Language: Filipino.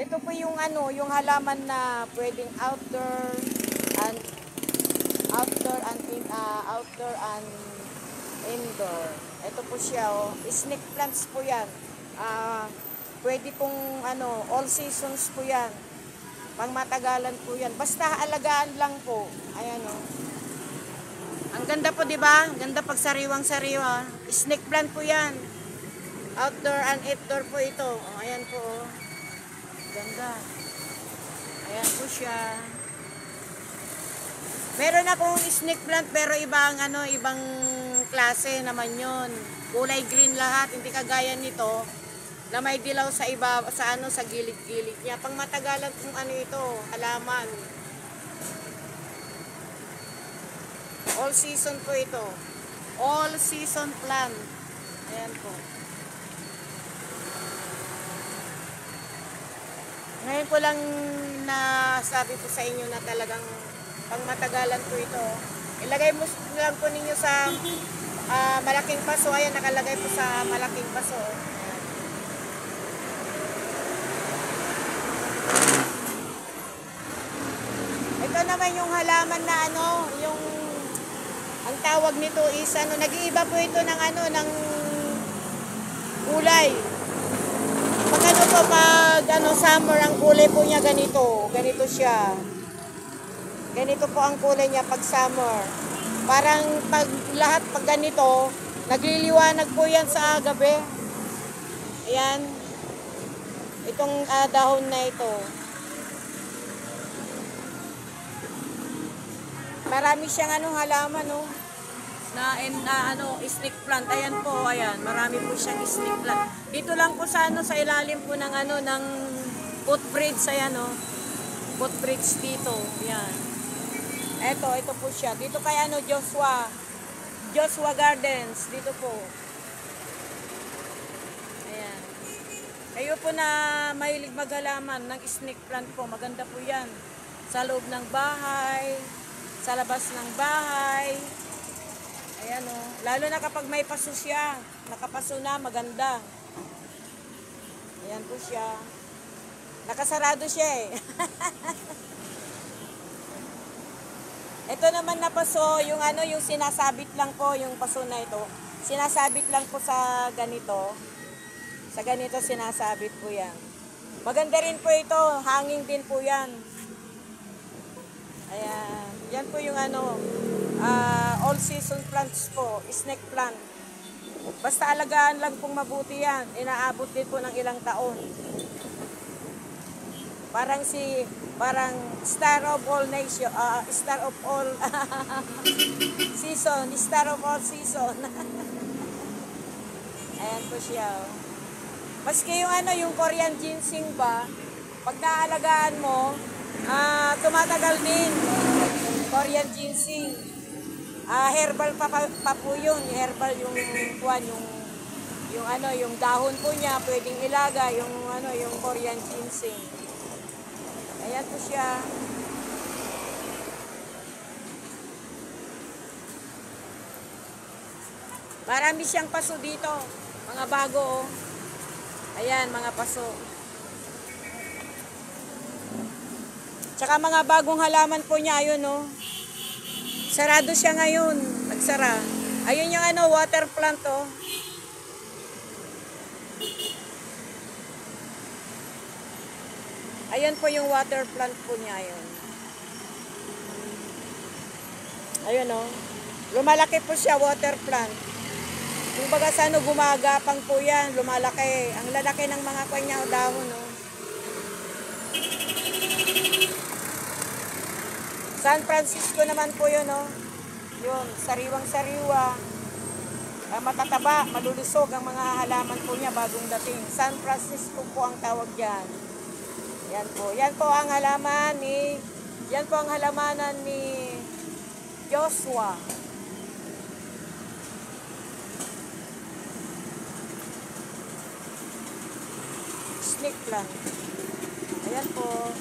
Ito po yung ano, yung halaman na pwedeng and outdoor and indoor. Ito po siya, oh. Snake plants po 'yan. Pwede pong ano, all seasons po 'yan. Pangmatagalan po 'yan. Basta alagaan lang po. Ayan, oh. Ang ganda po, 'di ba? Ganda pag sariwang-sariwa. Snake plant po 'yan. Outdoor and indoor po ito. Oh, ayan po, oh. Ganda. Ayan po siya. Meron akong snake plant pero ibang ano, ibang klase naman 'yon. Kulay green lahat, hindi kagaya nito na may dilaw sa iba sa ano sa gilid-gilid niya. Pangmatagalan kung ano ito, halaman. All season po ito. All season plant. Ayan po. Ngayon ko lang nasabi po sa inyo na talagang pangmatagalan po ito. Ilagay mo lang po ninyo sa malaking paso. Ayan, nakalagay po sa malaking paso. Ayan. Ito naman yung halaman na ano, yung ang tawag nito is ano, nag-iiba po ito ng ano, ng kulay. Pag ano po, pag ano, summer, ang kulay po niya ganito. Ganito siya. Ganito po ang kulay niya pag summer. Parang pag lahat pag ganito, nagliliwanag po yan sa gabi. Ayan. Itong dahon na ito. Marami siyang anong halaman, no? Snake plant. Ayan po, ayan. Marami po siyang snake plant. Dito lang po sa ano, sa ilalim po ng ano, ng footbridge, ayan, no? Footbridge dito. Ayan. Ito po siya. Dito kay ano, Joshua Gardens. Dito po. Ayan. Kayo po na mahilig maghalaman ng snake plant po. Maganda po yan. Sa loob ng bahay, sa labas ng bahay. Ayan, o. Lalo na kapag may paso siya. Nakapaso na, maganda. Ayan po siya. Nakasarado siya eh. Ito naman na paso, yung ano, yung sinasabit lang po, yung paso na ito. Sinasabit lang po sa ganito. Sa ganito sinasabit po yan. Maganda rin po ito, hanging din po yan. Ayan. Yan po yung ano, all season plants po, snake plant. Basta alagaan lang pong mabuti yan. Inaabot din po ng ilang taon. Parang star of all nation, star of all season, star of all season. Ayan po siya. Maski yung ano, yung Korean ginseng ba, pag naalagaan mo, tumatagal din. Korean ginseng. Herbal pa po yun. Herbal yung kuwan, yung ano, yung dahon po niya, pwedeng ilaga, yung ano, yung Korean ginseng. Ayan po siya. Marami siyang paso dito. Mga bago, oh. Ayan, mga paso. Tsaka mga bagong halaman po niya, ayun, oh. Sarado siya ngayon. Nagsara. Ayun yung ano, water plant, oh. Ayan po yung water plant po niya, ayun. Ayun, oh. Lumalaki po siya, water plant. Kung baga sa ano, gumagapang po yan, lumalaki. Ang lalaki ng mga kanya dahon, oh. San Francisco naman po yun, oh. Yun, sariwang-sariwa. Matataba, malulusog ang mga halaman po niya bagong dating. San Francisco po ang tawag dyan. Yan po. Yan po ang halamanan ni Joshua. Snake plant. Ayan po.